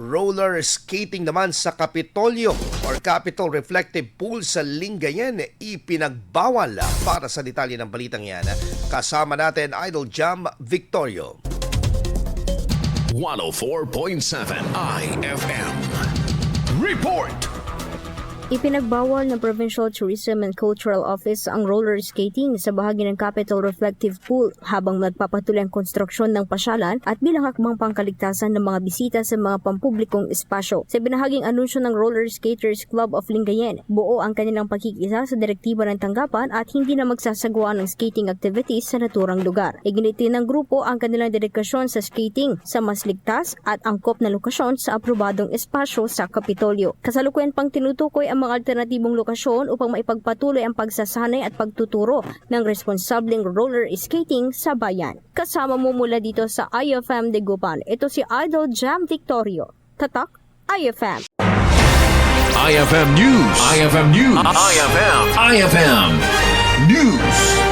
Roller skating naman sa Kapitolyo or Capitol Reflective Pool sa Lingayen, ipinagbawal. Para sa detalye ng balitang yan, kasama natin Idol Jam Victorio. 104.7 IFM Report. Ipinagbawal ng Provincial Tourism and Cultural Office ang roller skating sa bahagi ng Capitol Reflective Pool habang nagpapatuloy ang konstruksyon ng pasyalan at bilang hakbang pangkaligtasan ng mga bisita sa mga pampublikong espasyo. Sa binahaging anunsyo ng Roller Skaters Club of Lingayen, buo ang kanilang pagkikisa sa direktiba ng tanggapan at hindi na magsasagawa ng skating activities sa naturang lugar. Iginiti ng grupo ang kanilang dedikasyon sa skating sa mas ligtas at angkop na lokasyon sa aprobadong espasyo sa Kapitolyo. Kasalukuyan pang tinutukoy ang mga alternatibong lokasyon upang maipagpatuloy ang pagsasanay at pagtuturo ng responsableng roller skating sa bayan. Kasama mo mula dito sa IFM Dagupan, ito si Idol Jam Victorio. Tatak IFM. IFM News. IFM News. IFM News.